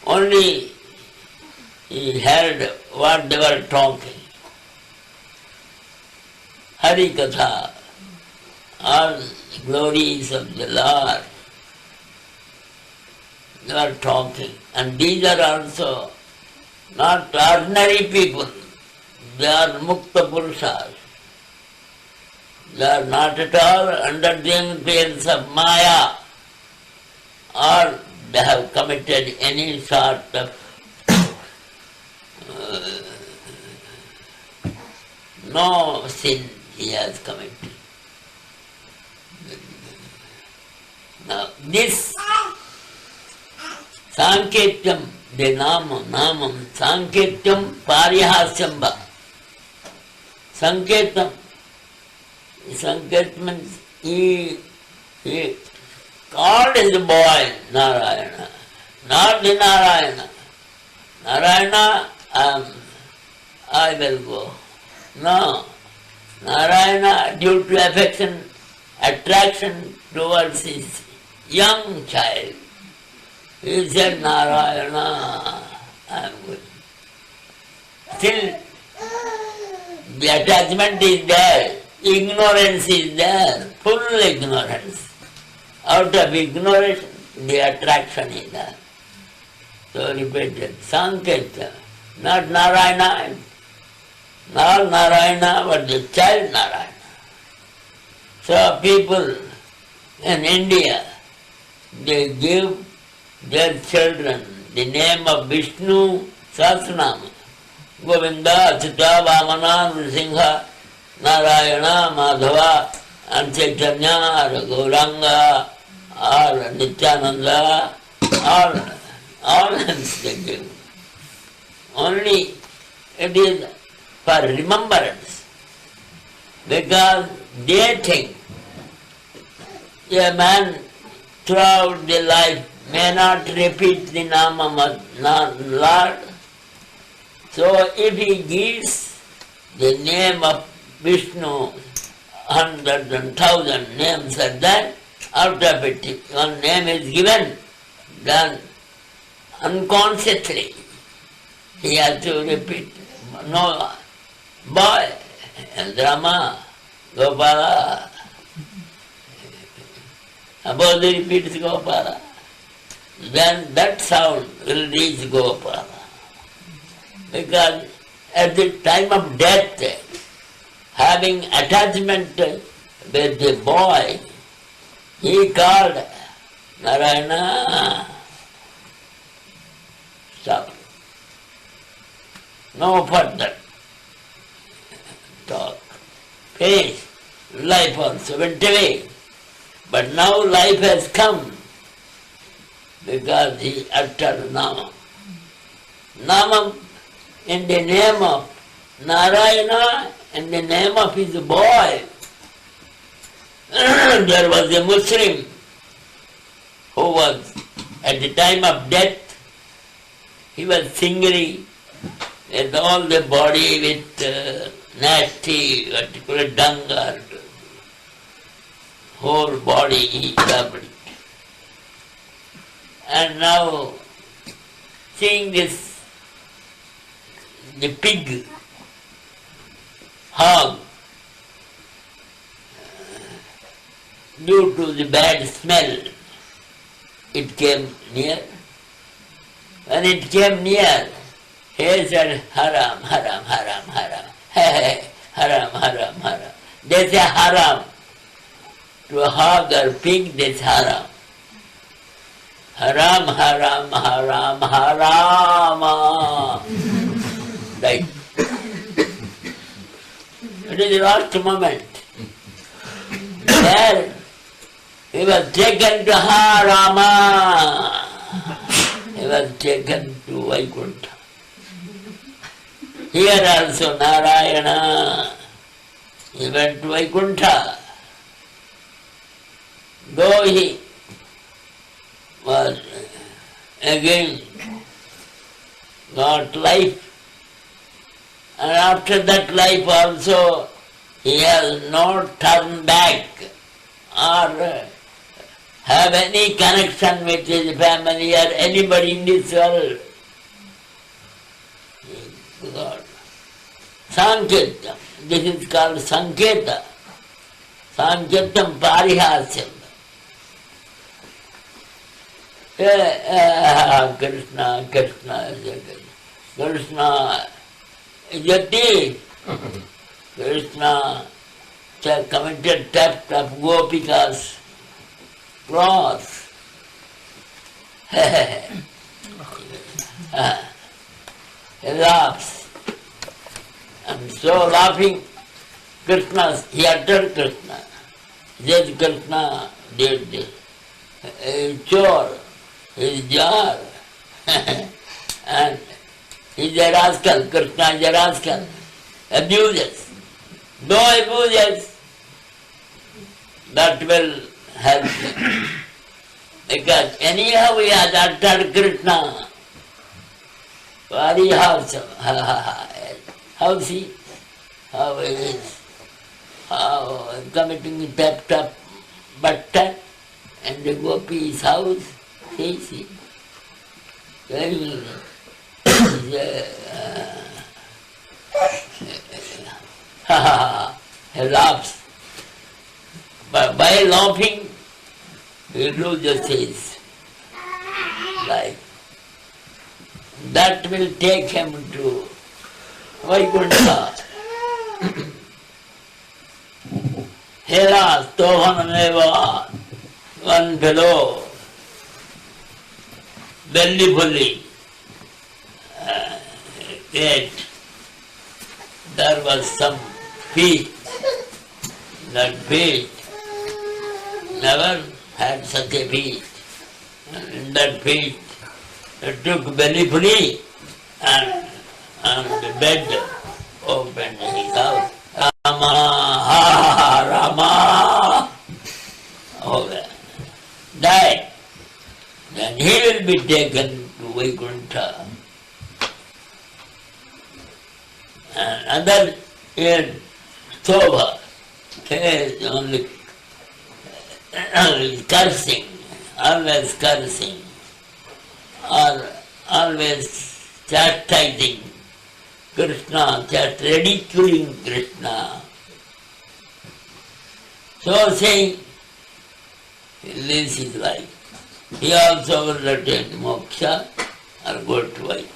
only he heard what they were talking. Hari Katha, all glories of the Lord, they are talking. And these are also not ordinary people, they are Mukta Purushas. They are not at all under the influence of Maya, or they have committed any sort of no sin he has committed. Now this Sanketyam, the Namam, Sanketyam Parihasyamba. Sanketyam means he called his boy Narayana, not the Narayana. Narayana, I will go. No. Narayana, due to affection, attraction towards his young child, he said, Narayana, I am going. Still, the attachment is there, ignorance is there, full ignorance. Out of ignorance, the attraction is there. So repeated, Sanketya, not Narayana, not Narayana, but the child Narayana. So people in India, they give their children the name of Vishnu Sahasranama. Govinda, Achyuta, Vamana, Nrsimha, Narayana, Madhava, and Chaitanya, or Gauranga, or Nityananda, all names they give. Only it is for remembrance, because they think a man throughout the life may not repeat the name of Lord. So if he gives the name of Vishnu, 100 and 1,000 names are there, out of it one name is given, then unconsciously he has to repeat. No, boy, Rama, Gopala, about the repeats Gopala, then that sound will reach Gopala. Because at the time of death, having attachment with the boy, he called Narayana. Stop. No further talk. Finish. Life also went away. But now life has come because he uttered Namam. Namam in the name of Narayana, in the name of his boy. There was a Muslim who was, at the time of death, he was singly, with all the body with nasty, particular dung or whole body he rubbed it. And now, seeing this, the pig, hog, due to the bad smell, it came near. When it came near, he said, haram, haram, haram, haram. Haram, haram, haram. They say haram. To a hog or pig, that's haram. Haram, haram, haram, harama. Right. It is the last moment. There, he was taken to Harama. He was taken to Vaikuntha. Here also Narayana, he went to Vaikuntha. Though he was again got life, and after that life also he has no turn back or have any connection with his family or anybody in this world. God. Sankirtam. This is called Sanketa. Sankirtam Parihasyam. Krishna, Krishna, Krishna Yati. Krishna committed theft of Gopika's cloth. He laughs. And so laughing, Krishna, he uttered Krishna. Then Krishna did this. Chore, he's jar. And he's a rascal, Krishna is a rascal. Abuses. No abuses. That will help him. Because anyhow he has uttered Krishna. Parihasam. How see? How he is? How committing theft of butter and the gopi's house. See. Very he laughs. But by laughing, he loses his life. That will take him to Vaikuntha. Hela Stohanameva, one fellow, belly fully ate. There was some feast. That feast, never had such a feast. And in that feast, he took belly fully and the bed opened his house. Rama, okay. Died. Then he will be taken to Vaikuntha. And other in Soba, he is only cursing, always cursing, or always chastising Krishna, just ridiculing Krishna. So saying, he lives his life. He also will attain moksha or go to Vaikuntha.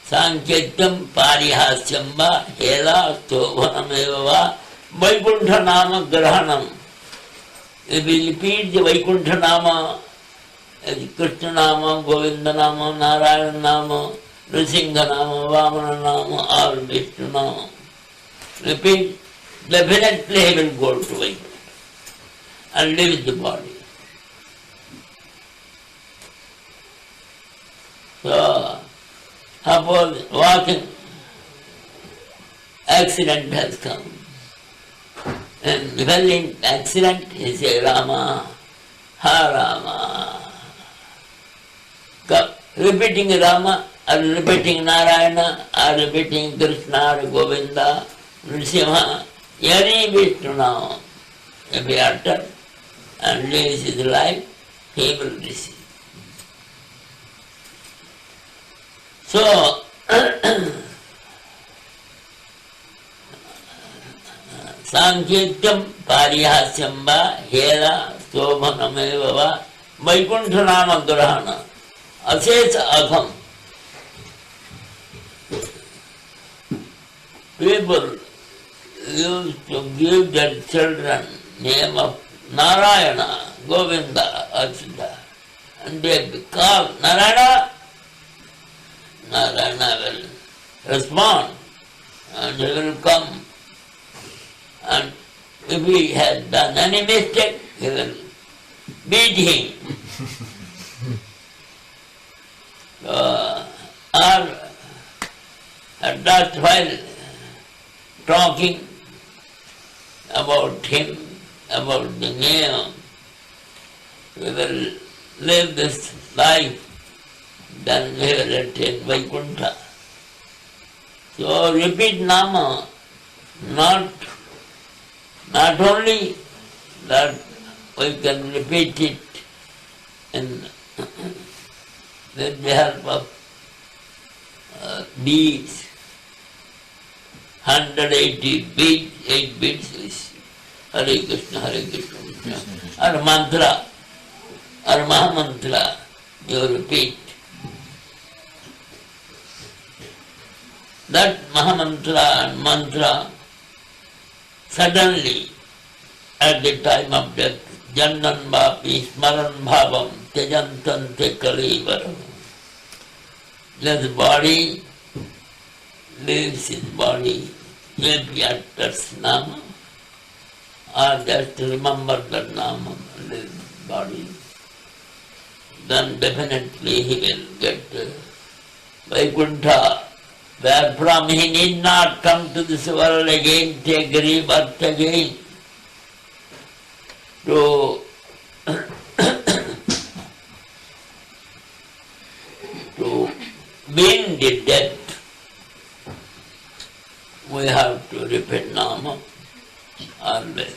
Sankirtam Parihasyam va Hela Stobhanameva va Vaikuntha Nama Grahanam. If we repeat the Vaikuntha Nama, Krishna Nama, Govinda Nama, Narayana Nama, Nrsimha Nama, Vamana Nama, or Vishnu Nama, repeat, definitely he will go to Vaikuntha and leave the body. So, suppose walking, accident has come. And well in accident, he say Rama, Ha Rama. Repeating Rama, or repeating Narayana, or repeating Krishna, or Govinda, Nrsimha, any Vishnu now, if he utter and lives his life, he will receive. So, Sankirtam Parihasyam va Hela Stobhanameva va Vaikuntha Nama Grahana Asesa Akham. People used to give their children name of Narayana, Govinda, Achyuta, and they call Narayana. Narayana will respond and he will come. And if he has done any mistake, he will beat him. Or at last while talking about him, about the name, we will live this life, then we will attain Vaikuntha. So repeat Nama, not only that we can repeat it in, with the help of beads. 180 beads, 8 beads is Hare Krishna, Krishna. Or mantra, or Mahamantra, you repeat. That Mahamantra and mantra, suddenly, at the time of death, Jannan Bhapi Smaran Bhavam Tejantante Kalivaram. This body leaves his body, maybe utters Nama, or just remember the Nama in his body, then definitely he will get Vaikuntha, wherefrom he need not come to this world again, take rebirth again, to being the death. We have to repeat Nama always.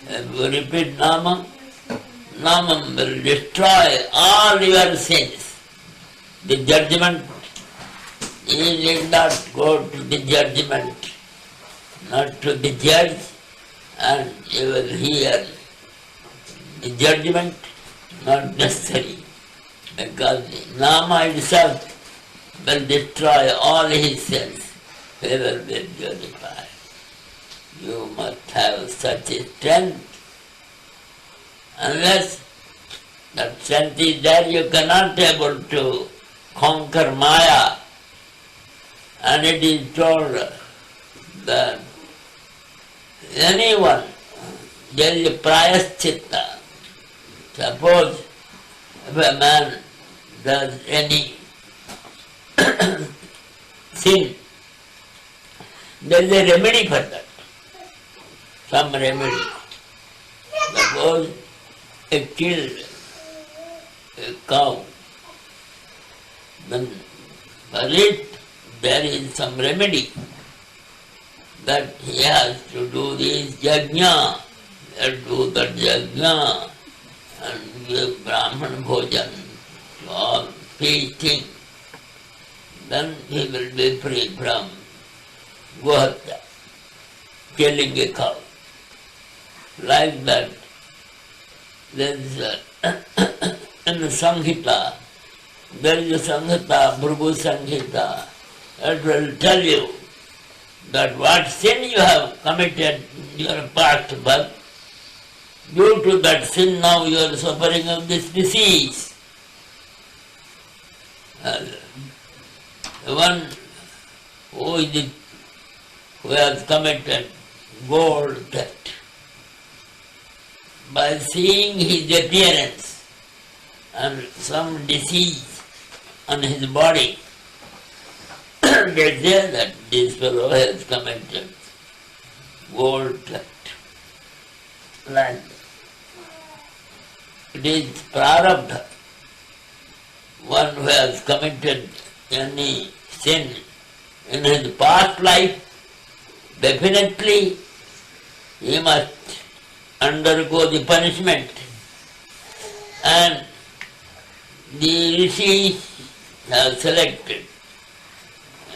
If we repeat Nama, Nama will destroy all your sins. The judgment, you need not go to the judgment, not to the judge, and you will hear the judgment, not necessary, because the Nama itself will destroy all his sins. He will be purified. You must have such a strength. Unless that strength is there, you cannot be able to conquer Maya. And it is told that anyone, there is a prayaschitta. Suppose if a man does any sin, there is a remedy for that. Some remedy. Suppose he killed a cow, then for it there is some remedy that he has to do this yajna, do that yajna, and give Brahman bhojan to all feasting. Then he will be free from Gohatya, killing a cow. Like that, there is in the Sanghita, there is a Sanghita, Bhrugu Sanghita, that will tell you that what sin you have committed in your past birth, due to that sin now you are suffering of this disease. The one who has committed gold theft, by seeing his appearance and some disease on his body, they say that this fellow has committed gold theft. Like it is prarabdha. One who has committed any sin in his past life, definitely he must undergo the punishment. And the rishis have selected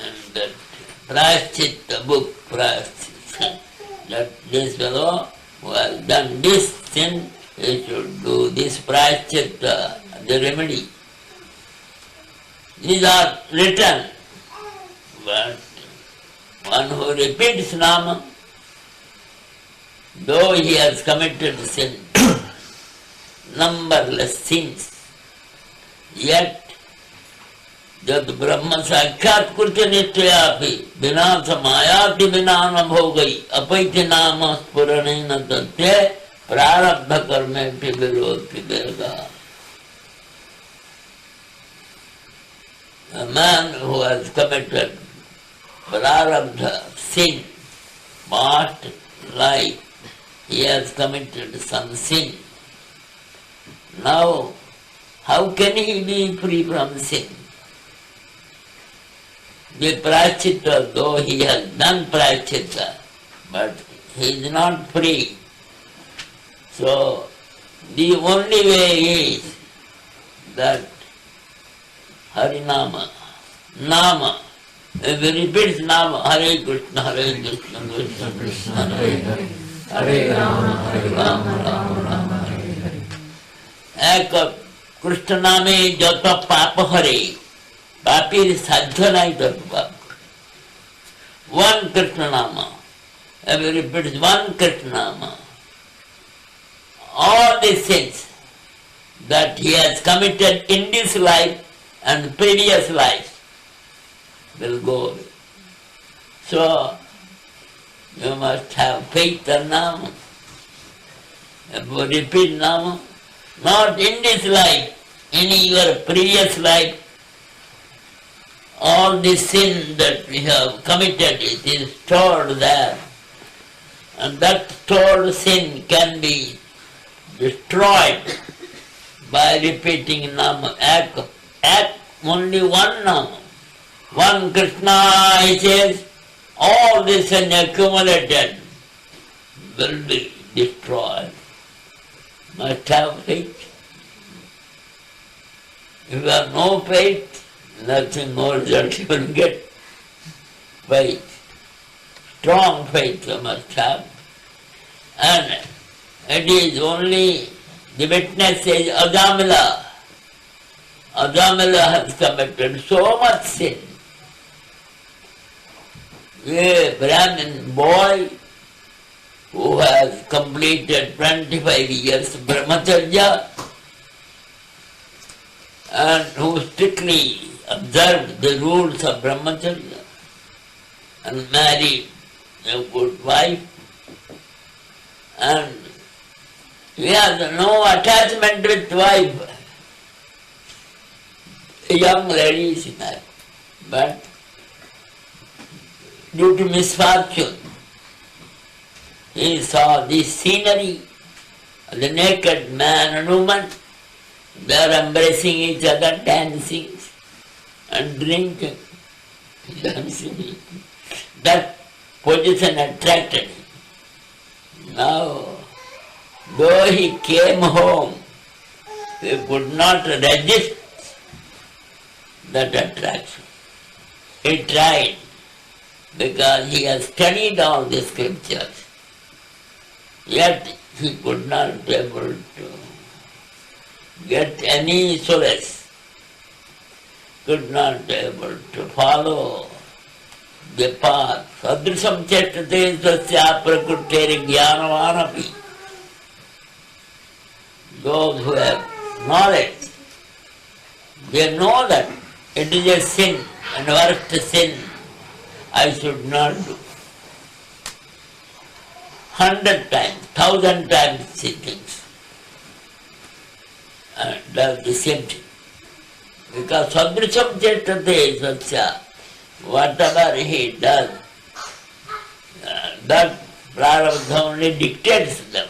and that Prayaschitta book, Prayaschitta, that this fellow who has done this sin, he should do this Prayaschitta, the remedy. These are written, but one who repeats Nama, though he has committed sin, numberless sins, yet जब ब्रह्म साक्षात कृत्य निश्चयापि विनाश मायाति विना न भोगई अपैति नाम स्फुरणेन तथ्य प्रारब्ध कर्मे विरोध विवेगा. A man who has committed prarabdha, sin, past life, he has committed some sin. Now, how can he be free from sin? The prayaschitta, though he has done prayaschitta, but he is not free. So, The only way is that Harinama, Nama. If he repeats Nama, Hare Krishna, Krishna Krishna, Hare Hare, Hare Rama, Rama Rama, Hare Hare. Ek Krishna name jata papa hare, papir sadhya nahi tarpa. One Krishna nama. If he repeats one Krishna nama, all the sins that he has committed in this life and previous life will go away. So, you must have faith in Nama. If you repeat Nama, not in this life, in your previous life, all the sin that we have committed, it is stored there. And that stored sin can be destroyed by repeating Nama. Act only one Nama. One Krishna, he says, all this sin accumulated will be destroyed. Must have faith. If you have no faith, nothing more that you will get. Faith. Strong faith you must have. And it is only, the witness says, Ajamila. Ajamila has committed so much sin. A Brahmin boy who has completed 25 years brahmacharya and who strictly observed the rules of brahmacharya and married a good wife, and he has no attachment with wife. A young lady is married, but due to misfortune, he saw this scenery, the naked man and woman, they are embracing each other, dancing and drinking, dancing. That position attracted him. Now, though he came home, he could not resist that attraction. He tried, because he has studied all the scriptures. Yet he could not be able to get any solace, could not be able to follow the path. Sadrisam chestate swasya prakrutere jnanavanapi. Those who have knowledge, they know that it is a sin, and worst sin I should not do. 100 times, 1,000 times he thinks, and does the same thing. Because sadrisam chestate swasya, whatever he does, that prarabdha only dictates them.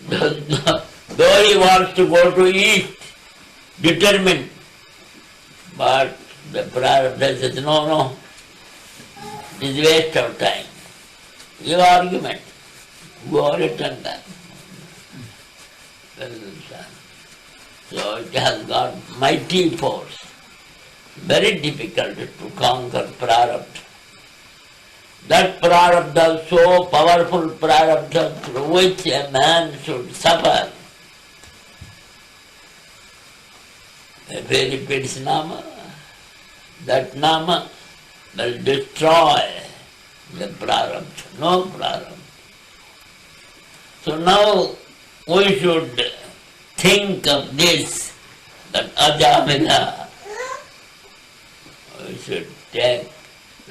Though he wants to go to east, determined, but the prarabdha says, no, it is waste of time. Your argument, go return back. So it has got mighty force. Very difficult to conquer prarabdha. That prarabdha, so powerful prarabdha through which a man should suffer. If he repeats Nama, that Nama will destroy the prarabdha, no prarabdha. So now we should think of this, that Ajamila. We should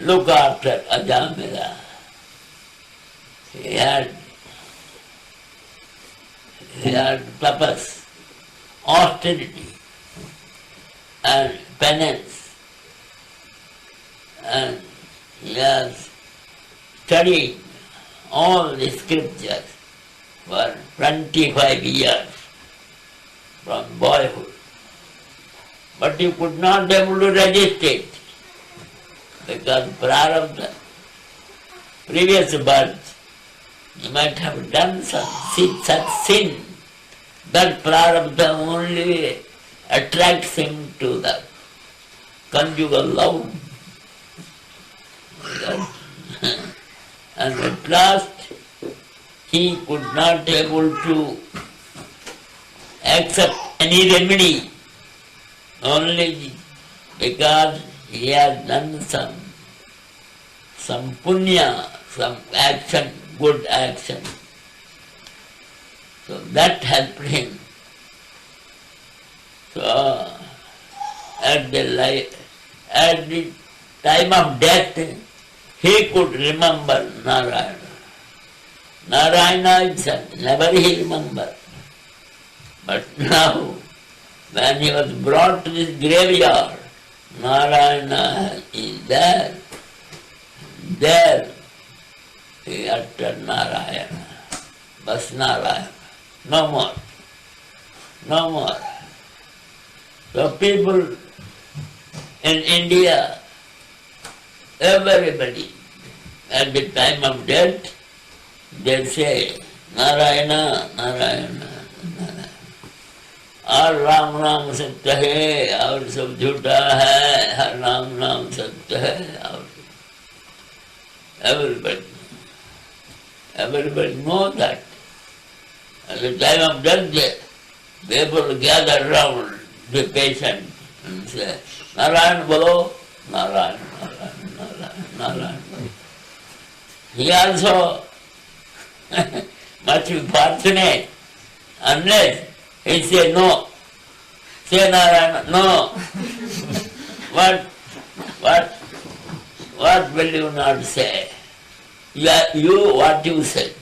look after Ajamila. He had tapas, austerity, and penance, and he has studied all the scriptures for 25 years from boyhood. But he could not be able to resist it, because prarabdha, previous birth, he might have done such sin That prarabdha only attracts him to that conjugal love. And at last he could not able to accept any remedy, only because he has done some punya, some action, good action. So that helped him. So at the time of death, he could remember Narayana. Narayana itself, never he remembered. But now, when he was brought to this graveyard, Narayana is there. There he uttered Narayana. Bas Narayana. No more. No more. So people in India, everybody, at the time of death, they say, Narayana, Narayana, Narayana. और राम नाम सत्य है और सब झूठा है, हर नाम नाम सत्य है और everybody know that. At the time of death, people gather around the patient and say, Narayan bolo, Narayan, Narayan, Narayan, Narayan. He also must be fortunate unless he say no. Say Narayana, no. What will you not say? You what you said.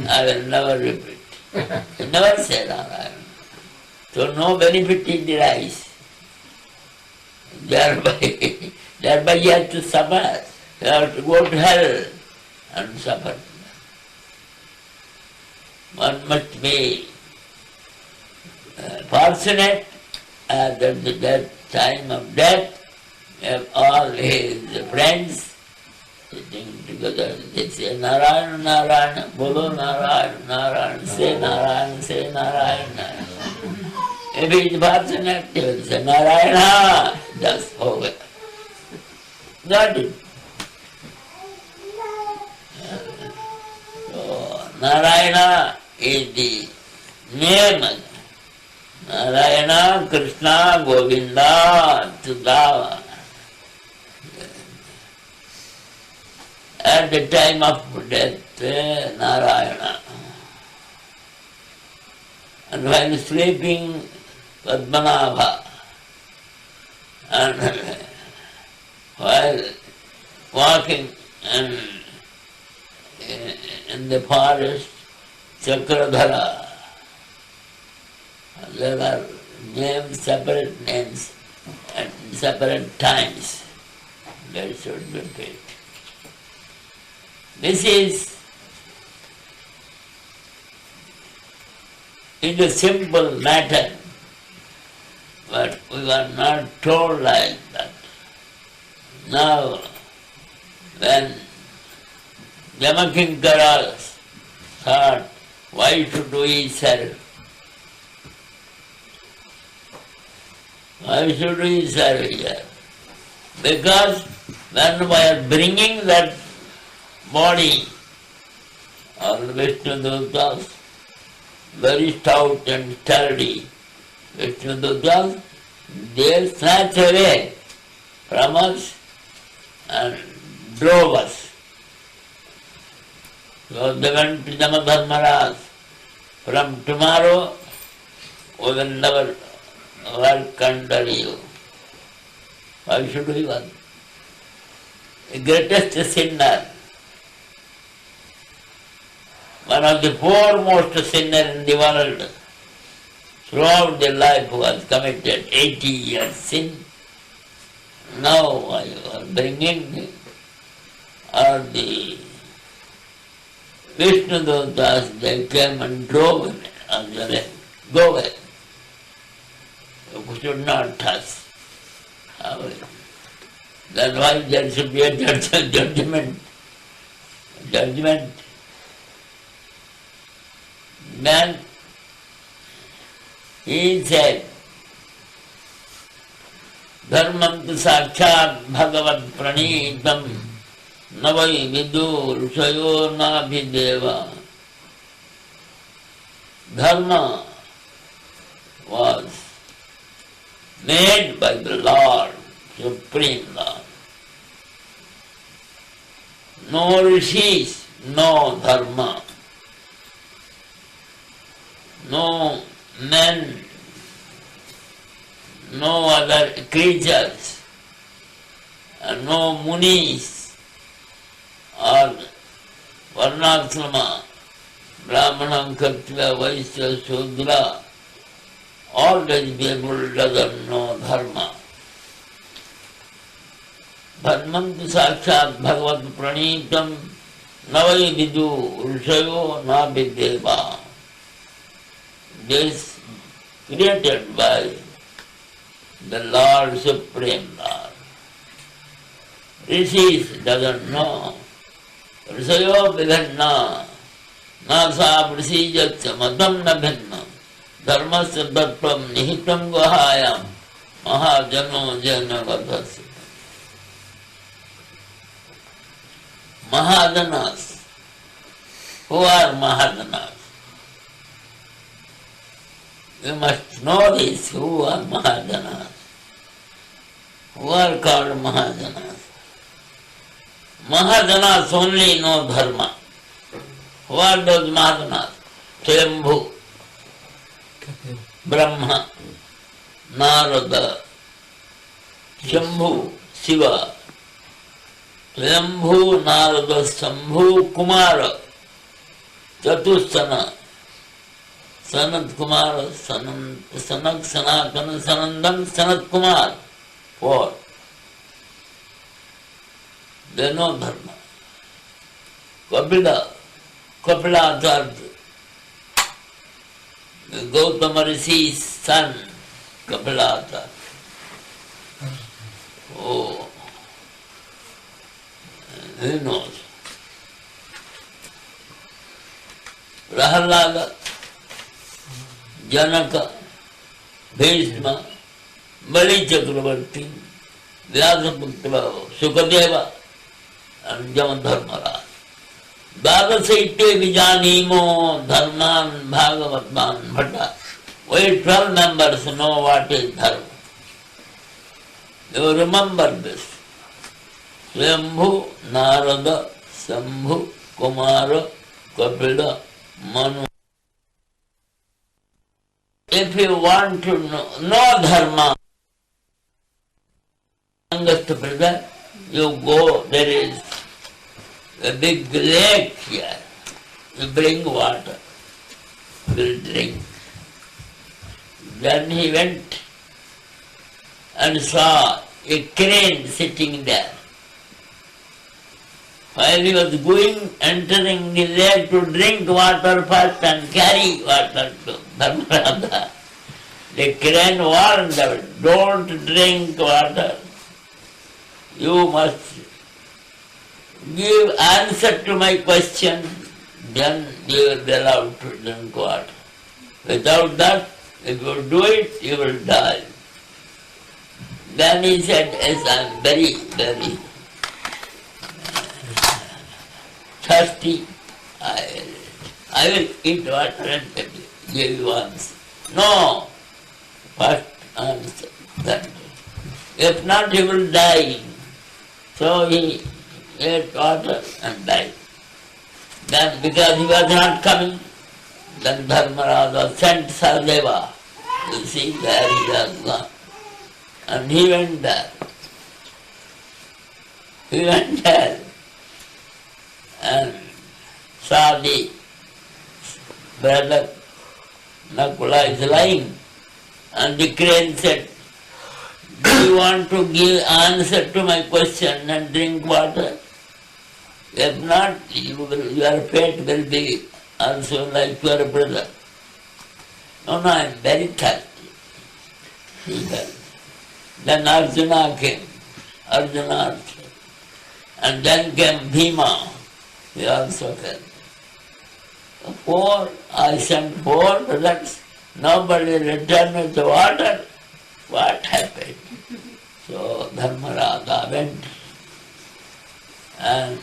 I will never repeat. Never say Narayana. So no benefit he derives. Thereby he has to suffer. He has to go to hell and suffer. One must be fortunate that at the time of death, all his friends sitting together, they say Narayana, Narayana, Bolo Narayana, Narayana, say Narayana, say Narayana. If he is fortunate, he will say Narayana, just over. Got it? So, Narayana is the name. Narayana, Krishna, Govinda, Sudava. At the time of death, Narayana. And while sleeping, Padmanabha. And while walking in the forest, Chakradhara. There are names, separate names at separate times. That should be paid. This is a simple matter, but we were not told like that. Now, when Yamakinkaras thought, why should we serve? Why should we serve here? Because when we are bringing that body or Vishnudutas, very stout and sturdy Vishnudutas, they snatched away from us and drove us. So they went to Jamadharmaraj. From tomorrow, we will never work under you. Why should we work? The greatest sinner, one of the foremost sinners in the world, throughout their life was committed 80 years sin. Now I was bringing all the Vishnudutas, they came and drove me on the way. Go away. You should not touch. That's why there should be a judgment. Judgment. Then He said, Dharmam tu sakshat bhagavat pranitam navai vidu rusayo nabhideva. Dharma was made by the Lord, Supreme Lord. No rishis, no dharma. No men, no other creatures, and no munis or varnashrama, Brahmana, Kshatriya, Vaishya, Shudra, all these people doesn't know dharma. Dharmam tu sakshat bhagavat pranitam navai vidu rushayo na videva. This created by the Lord Supreme Lord. Rishis doesn't know. Risayo vidhanna nasa prasijatya matam na bhinna dharmasya tattvam nihitam guhayam mahajano jana vadhasya. Mahadanas. Who are Mahadanas? You must know this, who are Mahadanas. Who are called Mahadanas? Mahadanas only know dharma. Who are those Mahadanas? Swayambhu, Brahma, Narada, Shambhu, Shiva, Swayambhu, Narada, Shambhu, Kumara, Chatusthana, Sanat Kumar, Sanak Sanatana, Sanandam, Sanat Kumar. 4. They know dharma. Kapila Acharya, Gautama Rishi's son, Kapila Acharya. Oh, he knows. Prahalada, Janaka, Bhishma, Bali Chakravarti, Vyasaputta, Sukadeva, and Jamadharmaraj. Bhagavasaitya Vijanimo Dharman Bhagavatman Bhatta. We 12 members know what is dharma. You remember this. Swayambhu, Narada, Shambhu, Kumara, Kapila, Manu. If you want to know dharma, youngest brother, you go, there is a big lake here. You bring water, will drink. Then he went and saw a crane sitting there. While he was entering the lake to drink water first and carry water to Dharmarada, the crane warned them, don't drink water. You must give answer to my question, then you will be allowed to drink water. Without that, if you do it, you will die. Then he said, yes, I am very, very thirsty. I will eat water and give you answer. No, first answer that. If not, he will die. So he ate water and died. Then because he was not coming, then Dharmarada sent Sardeva. You see where he has gone. And he went there. He went there and saw the brother Nakula is lying. And the crane said, do you want to give answer to my question and drink water? If not, your fate will be also like your brother. No, I am very thirsty. He said. Then Arjuna came. And then came Bhima. He also came. I sent 4 brothers Nobody returned with the water. What happened? So Dharmarada went and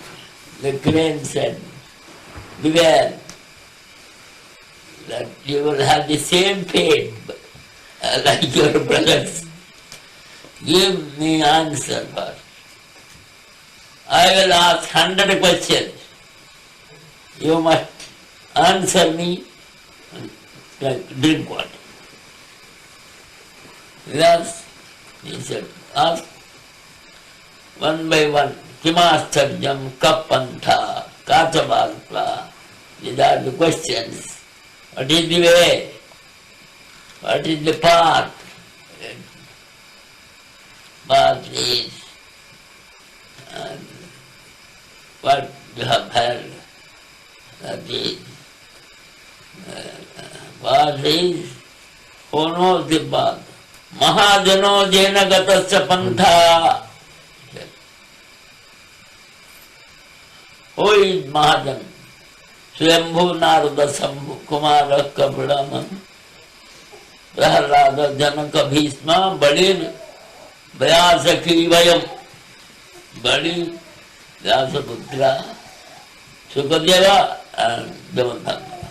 the crane said, beware that you will have the same fate like your brothers. Give me answer first. I will ask 100 questions. You must answer me and drink water. Yes, he said, ask one by one. Kimastadyam kapantha kachabalpa. These are the questions. What is the way? What is the path? Path is what you have heard. That is path is who knows the path. Mahajano jena gatasya pantha. Who is Mahajan? Swambhu Narada Sambhu Kumara Kapadaman Prahalada Janaka Bhisma Badir Vyasaki Vayam Badir Vyasaputra Sukadeva and Devantana.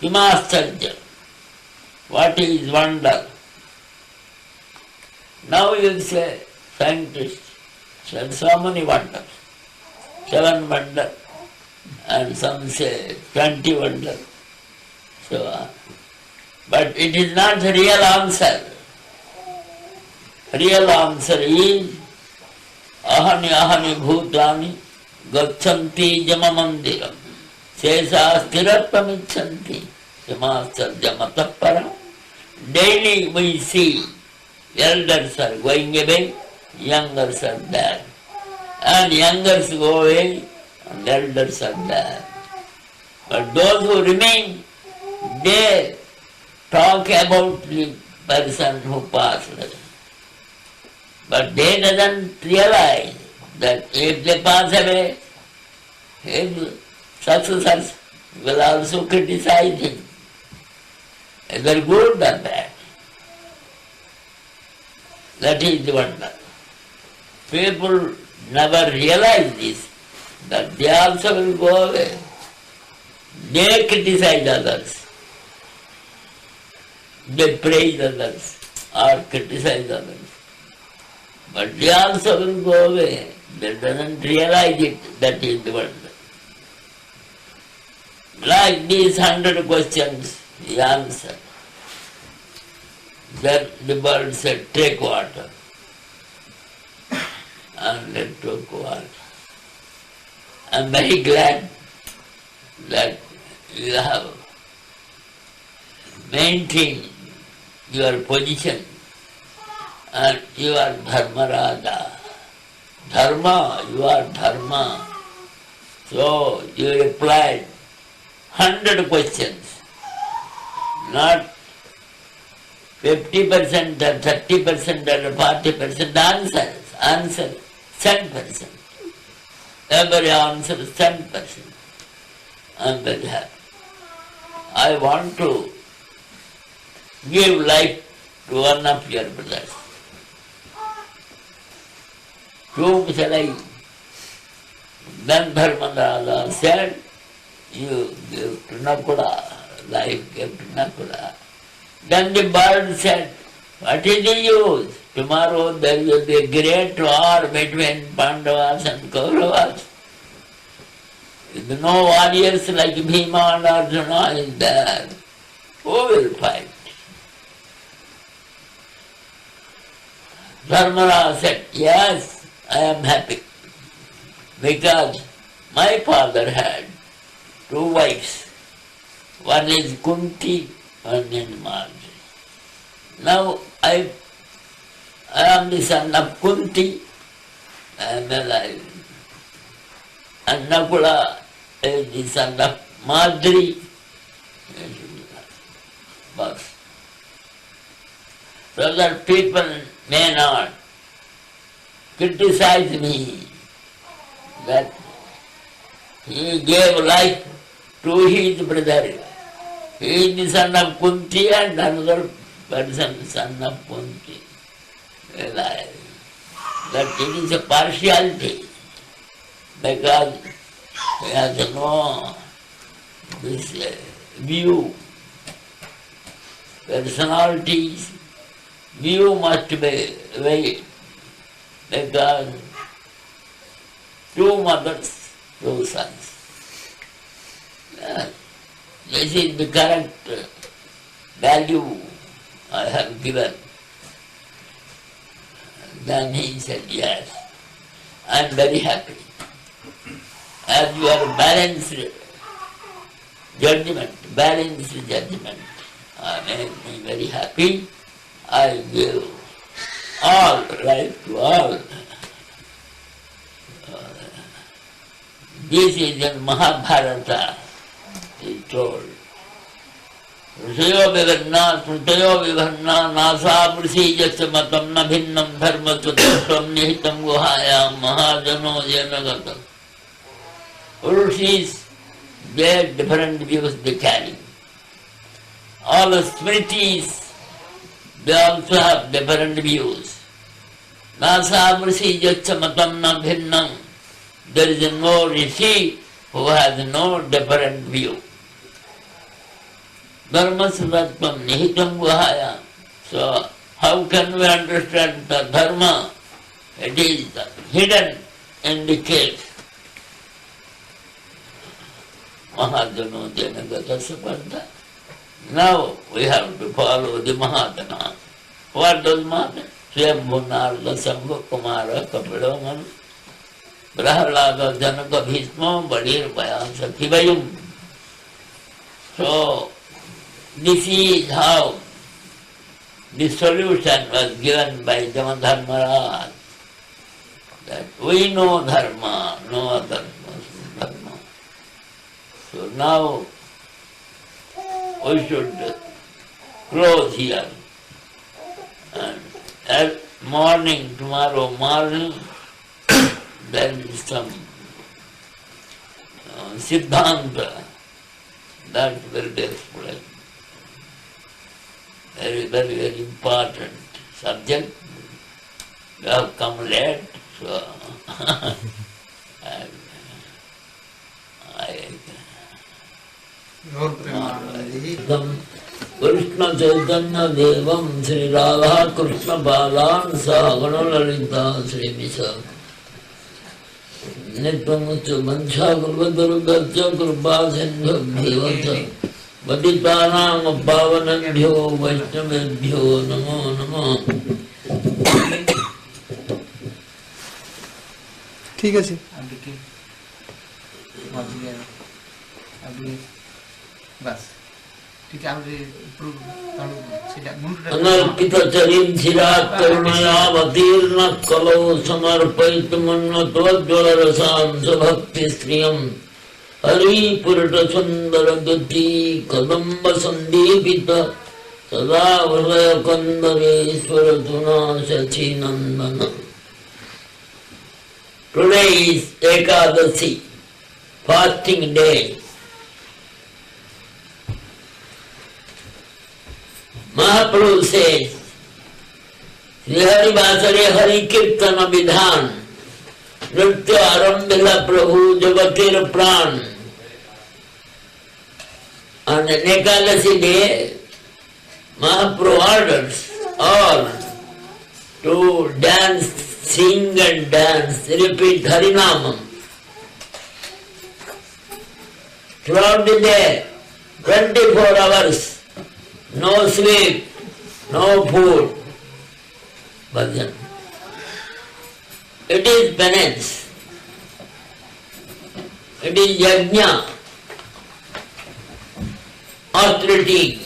Kimastarja. What is wonder? Now you say scientists said so many wonders. 7 wonders, and some say 20 wonders. So, but it is not the real answer. Real answer is ahani ahani bhutani gachanti jama mandiram sesa stiratvam ichanti samasar jamata param. Daily we see elders are going away, youngers are there. And youngers go away, and elders are there. But those who remain, they talk about the person who passed away. But they doesn't realize that if they pass away, his successors will also criticize him, either good or bad. That is the wonder. People never realize this, that they also will go away. They criticize others. They praise others or criticize others. But they also will go away. They doesn't realize it, that is the wonder. Like these 100 questions, he answered. Then the bird said, take water. And they took water. I am very glad that you have maintained your position and you are Dharmarada. Dharma, you are Dharma. So you replied 100 questions, not 50% or 30% or 40% answers 10%. Every answer is 10%. I am very happy. I want to give life to one of your brothers. Whom shall I? Then Dharmarada said, you give to Nakula, life give to Nakula. Then the bird said, what is the use? Tomorrow there will be a great war between Pandavas and Kauravas. If no warriors like Bhima and Arjuna is there, who will fight? Dharmara said, yes, I am happy, because my father had 2 wives. One is Kunti, one is Marjorie. Now I am the son of Kunti, I am alive. And Nakula is the son of Marjorie. But so that people may not criticize me that he gave life to his brother. He is the son of Kunti and another person son of Kunti. That it is a partiality because he has no this view. Personalities view must be weighed because two mothers, two sons. This is the correct value I have given. Then he said, yes, I am very happy. As you are balanced judgment, I am very happy. I give all life to all. This is in Mahabharata, he told. Tayo vivarna nasa prasijasya matam na bhinnam dharma sutasvam nihitam guhayam mahajano yanagata. Rishis, their different views they carry. All the smritis, they also have different views. Nasa prasijasya matam na bhinnam. There is no rishi who has no different view. Dharma sadatvam nihitam guhaya. So, how can we understand the dharma? It is hidden in the cave. Mahadano janagata sapartha. Now we have to follow the Mahadana. What does Mahadana? Swayambhu Narada Sambhu Kumara Kapilo Manu Prahalada Janaka Bhisma Badir Bayansa Kivayum. So, this is how the solution was given by Jamadharmaraj. That we know dharma, no other knows dharma. So now we should close here. And at morning, tomorrow morning, there is some Siddhanta that will be explained. Very, very, very important subject. You have come late, so Krishna Chaitanya Devam Sri Radha Krishna Balan Sagana Lalita Sri Visa Nityamucha Mancha Gurvadurgacha Krupa Sindhu Bhivata Vaditanam Pavanabhyo Vaishnavabhyo Namo Namo. ठीक है जी बस ठीक है अनर्पितचरिं चिरात् करुणयावतीर्णः कलौ समर्पयितुमन्नतोज्ज्वलरसां स्वभक्तिश्रियम् हरिपुरटसुन्दरगति कदम्बसन्दीपित सदा हृदयकन्दरेश्वरतुना शचीनन्दन. Today is Ekadashi, fasting day. Mahaprabhu says, Sri Hari Vasare Hari Kirtana Vidhan, Nritya Arambila Prabhu Jagatir Pran. On the Ekadashi day, Mahaprabhu orders all to dance, sing and dance, repeat Harinamam. Throughout the day, 24 hours, no sleep, no food, bhajan. It is penance. It is yajna, austerity.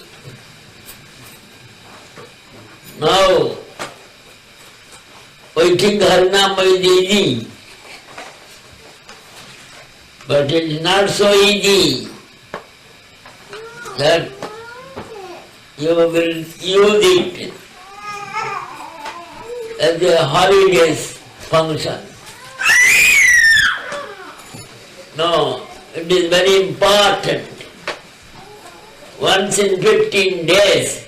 Now, we think Harinam is easy, but it is not so easy that you will use it as a holidays function. No, it is very important. once in 15 days,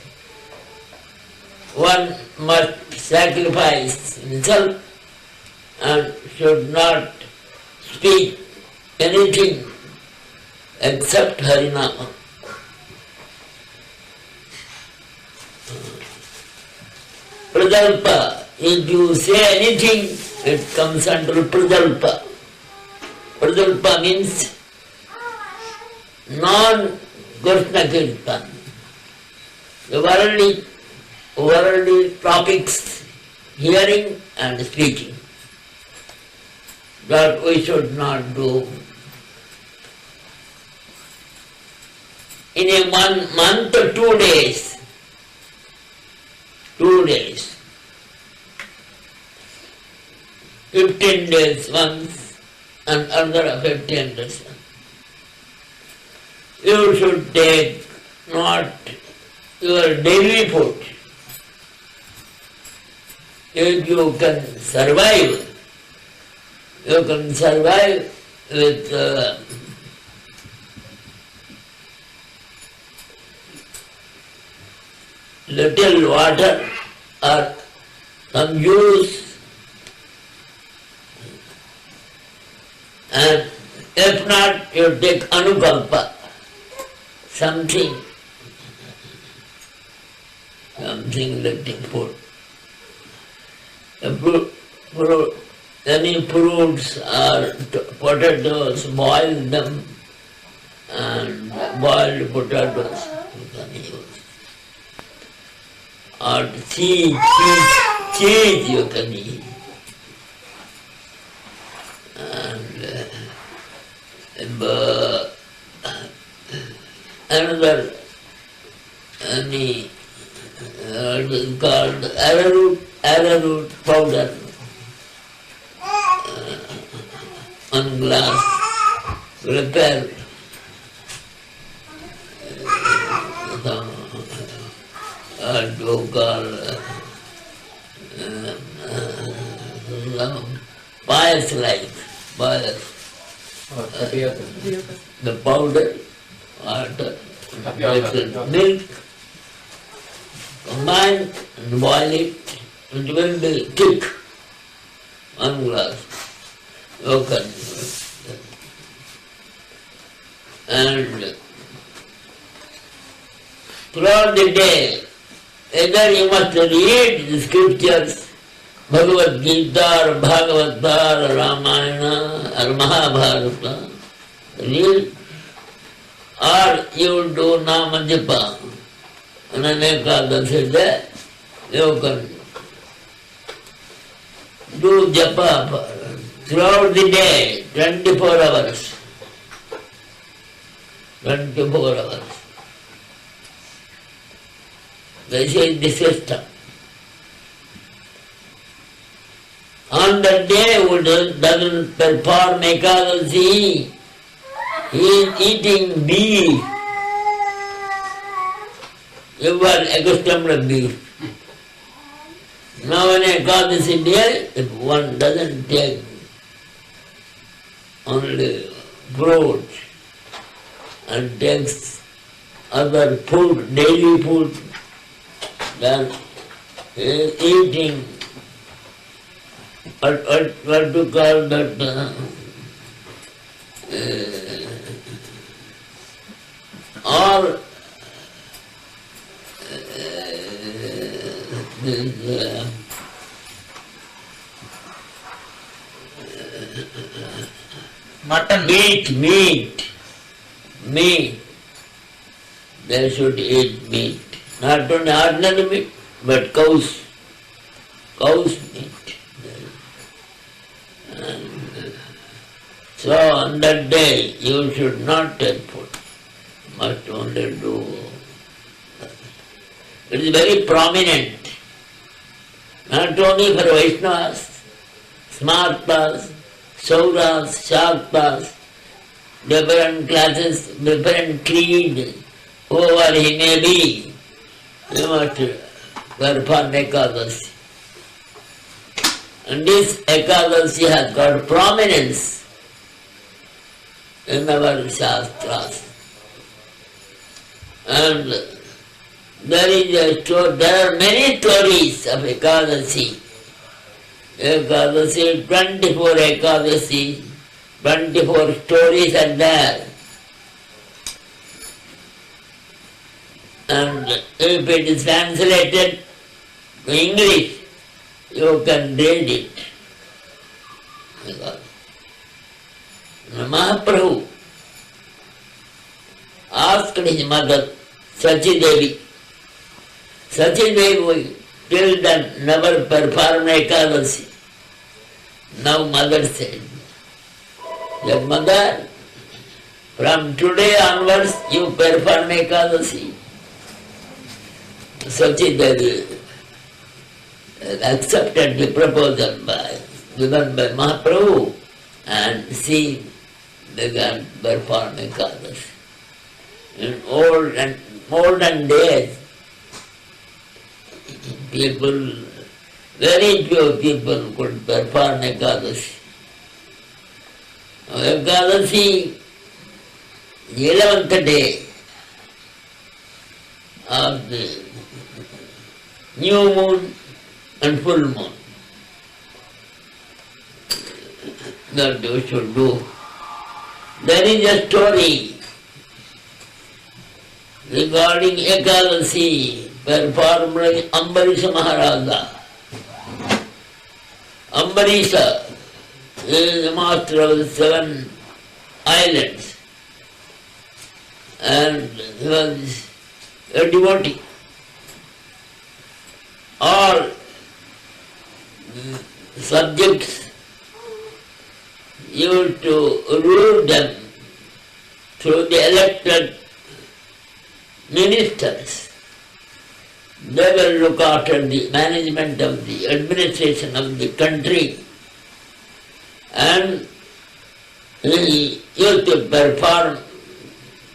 one must sacrifice himself and should not speak anything except Harinama. Pradalpa, if you say anything, it comes under Pradalpa. Pradalpa means non-Krishna Kirtan. The worldly topics, hearing and speaking. That we should not do. In a month or 2 days, 15 days once, and another 15 days once. You should take not your daily food. If you can survive with little water or some juice, and if not, you take anukampa, something little food. Any fruits or potatoes, boil them, and boiled potatoes you can use. Or cheese you can eat. And another, what is called arrowroot powder, 1 glass, prepare what you call pious like, the powder, water, with milk, combine and boil it, it will be thick, 1 glass. You can, and throughout the day, either you must read the scriptures, Bhagavad Gita or Bhagavata or Ramayana or Mahabharata, read, or you do Nama Japa. And Ekadasi day, you can do Japa throughout the day, 24 hours. 24 hours. This is the system. On the day who doesn't perform Ekadasi, he is eating beef. You are accustomed to beef. Now in Ekadasi day, if one doesn't take only fruit and takes other food, daily food, then he is eating what to call that all mutton, meat. They should eat meat. Not only ordinary meat, but cow's meat. And so on that day you should not take food, must only do. It is very prominent, not only for Vaishnavas, Smartas, Sauras, Shaktas, different classes, different creed, whoever he may be, you must perform Ekadasi. And this Ekadasi has got prominence in our Shastras. And there are many stories of Ekadasi. Ekadasi, 24 Ekadasi, 24 stories are there. And if it is translated to English, you can read it. Mahaprabhu asked his mother, Sachi Devi. Sachi Devi till then never performed Ekadasi. Now mother said, your mother, from today onwards you perform Ekadasi. Sachi Devi accepted the proposal given by Mahaprabhu, and she began to perform Ekadasi. In olden days, very few people could perform Ekadasi. Ekadasi, the 11th day of the new moon and full moon, that you should do. There is a story regarding Ekadasi performed by Ambarisha Maharaja. Ambarisha is the master of the 7 islands, and he was a devotee. All subjects used to rule them through the elected ministers. They will look after the management of the administration of the country, and he used to perform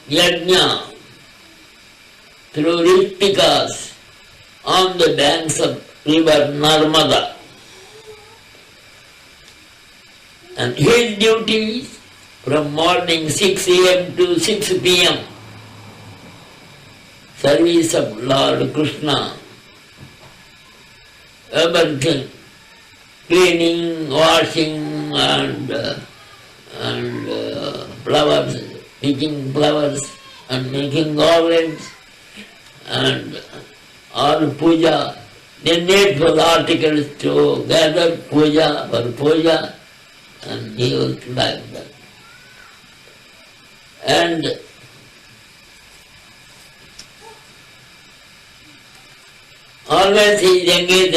yajna through Ritikas on the banks of river Narmada. And his duties from morning 6 a.m. to 6 p.m. service of Lord Krishna, everything, cleaning, washing, and flowers, picking flowers, and making garlands, and all puja, the needful articles to gather puja for puja, and he used like that. And always he is engaged